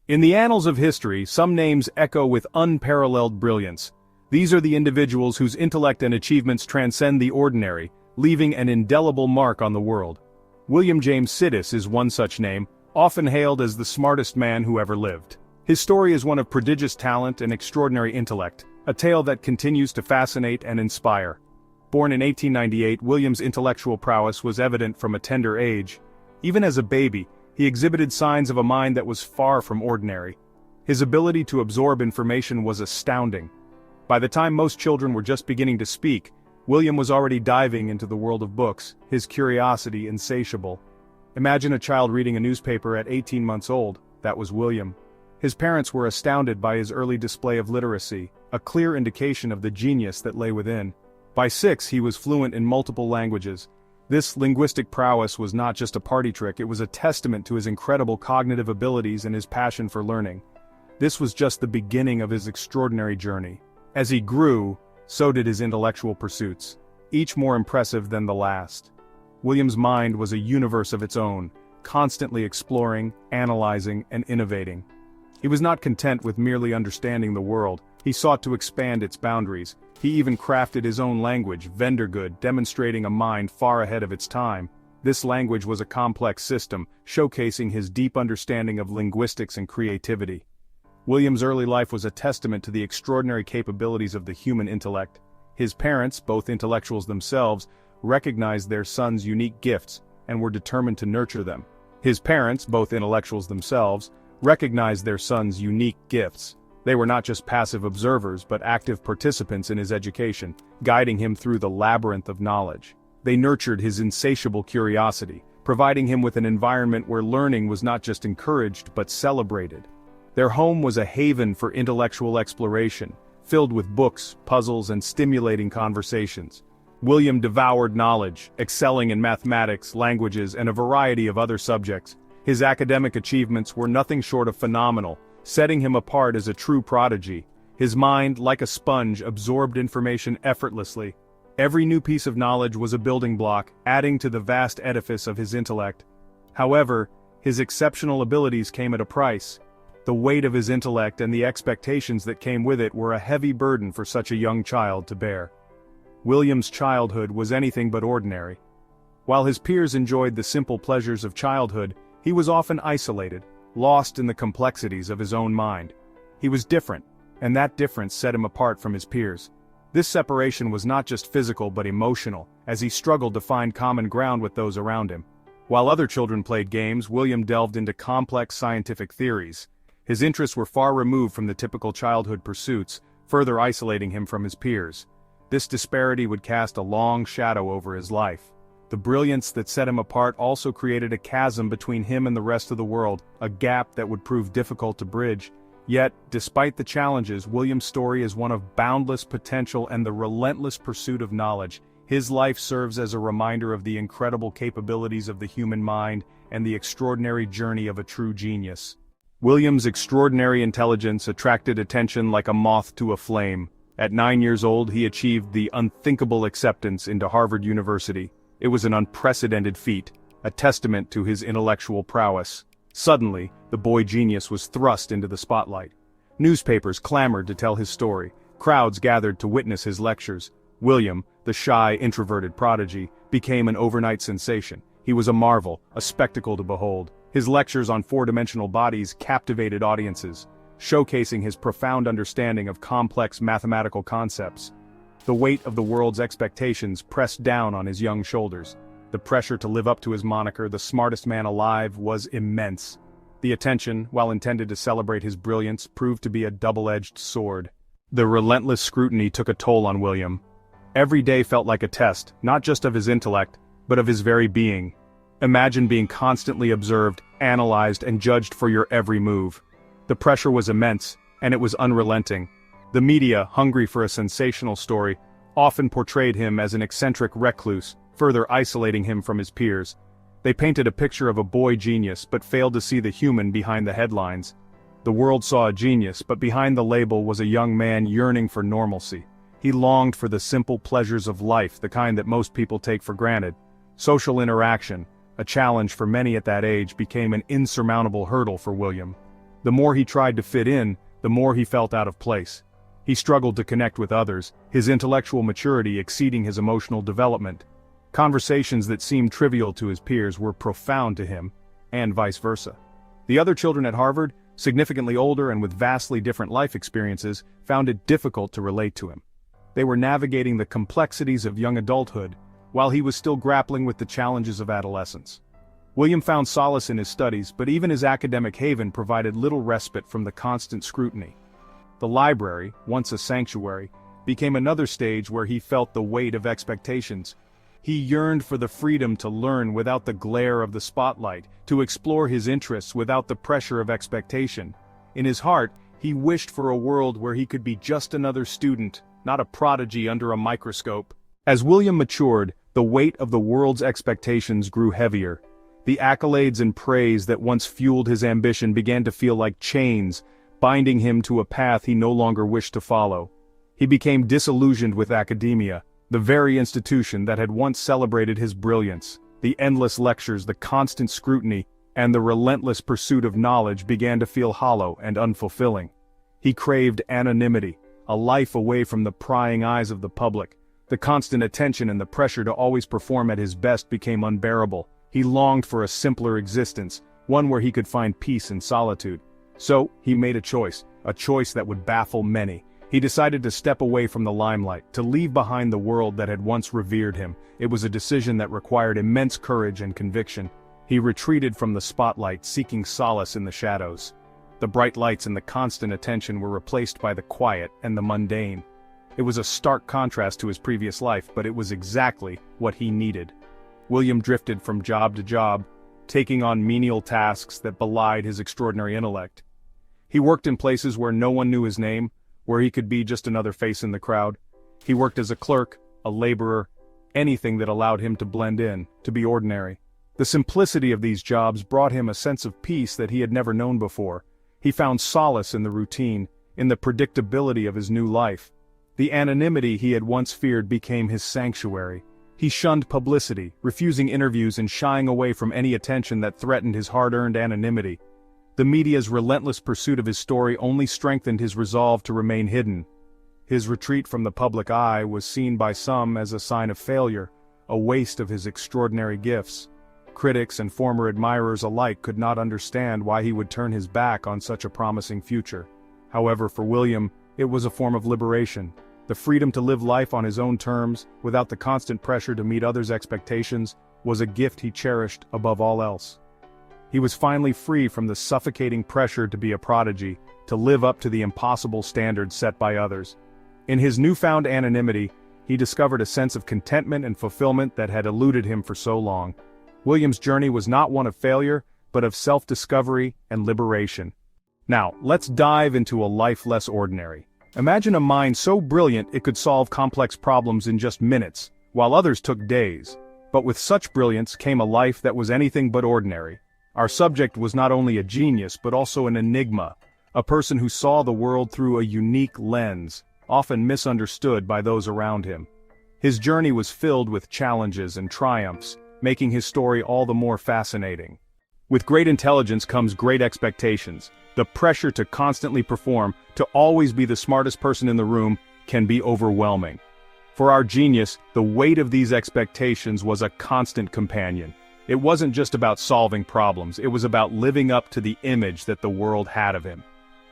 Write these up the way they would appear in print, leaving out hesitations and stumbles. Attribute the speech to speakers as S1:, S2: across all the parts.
S1: In the annals of history, some names echo with unparalleled brilliance. These are the individuals whose intellect and achievements transcend the ordinary, leaving an indelible mark on the world. William James Sidis is one such name, often hailed as the smartest man who ever lived. His story is one of prodigious talent and extraordinary intellect, a tale that continues to fascinate and inspire. Born in 1898, William's intellectual prowess was evident from a tender age. Even as a baby, he exhibited signs of a mind that was far from ordinary. His ability to absorb information was astounding. By the time most children were just beginning to speak, William was already diving into the world of books, his curiosity insatiable. Imagine a child reading a newspaper at 18 months old. That was William. His parents were astounded by his early display of literacy, a clear indication of the genius that lay within. By 6, he was fluent in multiple languages. This linguistic prowess was not just a party trick, it was a testament to his incredible cognitive abilities and his passion for learning. This was just the beginning of his extraordinary journey. As he grew, so did his intellectual pursuits, each more impressive than the last. William's mind was a universe of its own, constantly exploring, analyzing, and innovating. He was not content with merely understanding the world, he sought to expand its boundaries. He even crafted his own language, Vendergood, demonstrating a mind far ahead of its time. This language was a complex system, showcasing his deep understanding of linguistics and creativity. William's early life was a testament to the extraordinary capabilities of the human intellect. His parents, both intellectuals themselves, recognized their son's unique gifts and were determined to nurture them. His parents, both intellectuals themselves, recognized their son's unique gifts. They were not just passive observers but active participants in his education, guiding him through the labyrinth of knowledge. They nurtured his insatiable curiosity, providing him with an environment where learning was not just encouraged but celebrated. Their home was a haven for intellectual exploration, filled with books, puzzles, and stimulating conversations. William devoured knowledge, excelling in mathematics, languages, and a variety of other subjects. His academic achievements were nothing short of phenomenal, setting him apart as a true prodigy. His mind, like a sponge, absorbed information effortlessly. Every new piece of knowledge was a building block, adding to the vast edifice of his intellect. However, his exceptional abilities came at a price. The weight of his intellect and the expectations that came with it were a heavy burden for such a young child to bear. William's childhood was anything but ordinary. While his peers enjoyed the simple pleasures of childhood, he was often isolated, lost in the complexities of his own mind. He was different, and that difference set him apart from his peers. This separation was not just physical but emotional, as he struggled to find common ground with those around him. While other children played games, William delved into complex scientific theories. His interests were far removed from the typical childhood pursuits, further isolating him from his peers. This disparity would cast a long shadow over his life. The brilliance that set him apart also created a chasm between him and the rest of the world, a gap that would prove difficult to bridge. Yet, despite the challenges, William's story is one of boundless potential and the relentless pursuit of knowledge. His life serves as a reminder of the incredible capabilities of the human mind and the extraordinary journey of a true genius. William's extraordinary intelligence attracted attention like a moth to a flame. At 9 years old, he achieved the unthinkable acceptance into Harvard University. It was an unprecedented feat, a testament to his intellectual prowess. Suddenly, the boy genius was thrust into the spotlight. Newspapers clamored to tell his story. Crowds gathered to witness his lectures. William, the shy, introverted prodigy, became an overnight sensation. He was a marvel, a spectacle to behold. His lectures on four-dimensional bodies captivated audiences, showcasing his profound understanding of complex mathematical concepts. The weight of the world's expectations pressed down on his young shoulders. The pressure to live up to his moniker, the smartest man alive, was immense. The attention, while intended to celebrate his brilliance, proved to be a double-edged sword. The relentless scrutiny took a toll on William. Every day felt like a test, not just of his intellect, but of his very being. Imagine being constantly observed, analyzed, and judged for your every move. The pressure was immense, and it was unrelenting. The media, hungry for a sensational story, often portrayed him as an eccentric recluse, further isolating him from his peers. They painted a picture of a boy genius but failed to see the human behind the headlines. The world saw a genius, but behind the label was a young man yearning for normalcy. He longed for the simple pleasures of life, the kind that most people take for granted. Social interaction, a challenge for many at that age, became an insurmountable hurdle for William. The more he tried to fit in, the more he felt out of place. He struggled to connect with others, his intellectual maturity exceeding his emotional development. Conversations that seemed trivial to his peers were profound to him, and vice versa. The other children at Harvard, significantly older and with vastly different life experiences, found it difficult to relate to him. They were navigating the complexities of young adulthood, while he was still grappling with the challenges of adolescence. William found solace in his studies, but even his academic haven provided little respite from the constant scrutiny. The library, once a sanctuary, became another stage where he felt the weight of expectations. He yearned for the freedom to learn without the glare of the spotlight, to explore his interests without the pressure of expectation. In his heart, he wished for a world where he could be just another student, not a prodigy under a microscope. As William matured, the weight of the world's expectations grew heavier. The accolades and praise that once fueled his ambition began to feel like chains, binding him to a path he no longer wished to follow. He became disillusioned with academia, the very institution that had once celebrated his brilliance. The endless lectures, the constant scrutiny, and the relentless pursuit of knowledge began to feel hollow and unfulfilling. He craved anonymity, a life away from the prying eyes of the public. The constant attention and the pressure to always perform at his best became unbearable. He longed for a simpler existence, one where he could find peace and solitude. So, he made a choice that would baffle many. He decided to step away from the limelight, to leave behind the world that had once revered him. It was a decision that required immense courage and conviction. He retreated from the spotlight, seeking solace in the shadows. The bright lights and the constant attention were replaced by the quiet and the mundane. It was a stark contrast to his previous life, but it was exactly what he needed. William drifted from job to job, taking on menial tasks that belied his extraordinary intellect. He worked in places where no one knew his name, where he could be just another face in the crowd. He worked as a clerk, a laborer, anything that allowed him to blend in, to be ordinary. The simplicity of these jobs brought him a sense of peace that he had never known before. He found solace in the routine, in the predictability of his new life. The anonymity he had once feared became his sanctuary. He shunned publicity, refusing interviews and shying away from any attention that threatened his hard-earned anonymity. The media's relentless pursuit of his story only strengthened his resolve to remain hidden. His retreat from the public eye was seen by some as a sign of failure, a waste of his extraordinary gifts. Critics and former admirers alike could not understand why he would turn his back on such a promising future. However, for William, it was a form of liberation. The freedom to live life on his own terms, without the constant pressure to meet others' expectations, was a gift he cherished above all else. He was finally free from the suffocating pressure to be a prodigy, to live up to the impossible standards set by others. In his newfound anonymity, he discovered a sense of contentment and fulfillment that had eluded him for so long. William's journey was not one of failure, but of self-discovery and liberation. Now, let's dive into a life less ordinary. Imagine a mind so brilliant it could solve complex problems in just minutes, while others took days. But with such brilliance came a life that was anything but ordinary. Our subject was not only a genius but also an enigma, a person who saw the world through a unique lens, often misunderstood by those around him. His journey was filled with challenges and triumphs, making his story all the more fascinating. With great intelligence comes great expectations. The pressure to constantly perform, to always be the smartest person in the room, can be overwhelming. For our genius, the weight of these expectations was a constant companion. It wasn't just about solving problems, it was about living up to the image that the world had of him.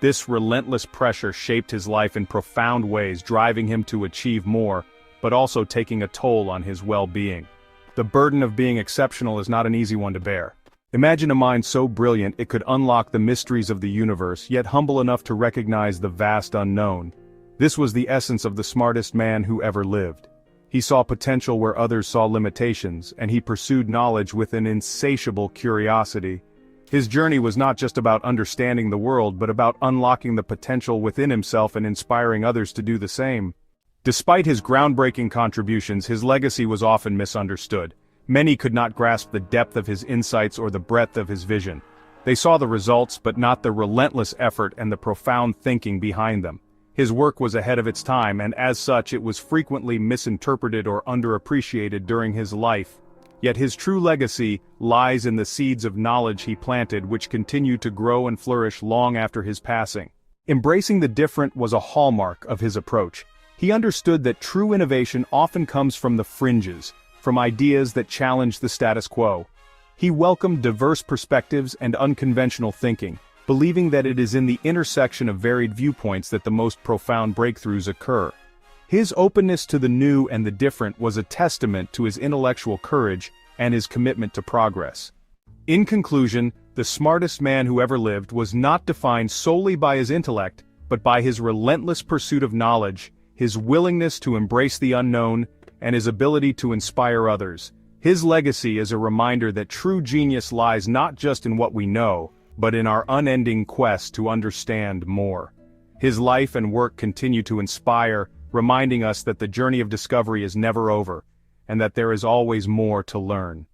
S1: This relentless pressure shaped his life in profound ways, driving him to achieve more, but also taking a toll on his well-being. The burden of being exceptional is not an easy one to bear. Imagine a mind so brilliant it could unlock the mysteries of the universe, yet humble enough to recognize the vast unknown. This was the essence of the smartest man who ever lived. He saw potential where others saw limitations, and he pursued knowledge with an insatiable curiosity. His journey was not just about understanding the world but about unlocking the potential within himself and inspiring others to do the same. Despite his groundbreaking contributions, his legacy was often misunderstood. Many could not grasp the depth of his insights or the breadth of his vision. They saw the results but not the relentless effort and the profound thinking behind them. His work was ahead of its time, and as such it was frequently misinterpreted or underappreciated during his life. Yet his true legacy lies in the seeds of knowledge he planted which continue to grow and flourish long after his passing. Embracing the different was a hallmark of his approach. He understood that true innovation often comes from the fringes, from ideas that challenge the status quo. He welcomed diverse perspectives and unconventional thinking, believing that it is in the intersection of varied viewpoints that the most profound breakthroughs occur. His openness to the new and the different was a testament to his intellectual courage and his commitment to progress. In conclusion, the smartest man who ever lived was not defined solely by his intellect, but by his relentless pursuit of knowledge, his willingness to embrace the unknown, and his ability to inspire others. His legacy is a reminder that true genius lies not just in what we know, but in our unending quest to understand more. His life and work continue to inspire, reminding us that the journey of discovery is never over, and that there is always more to learn.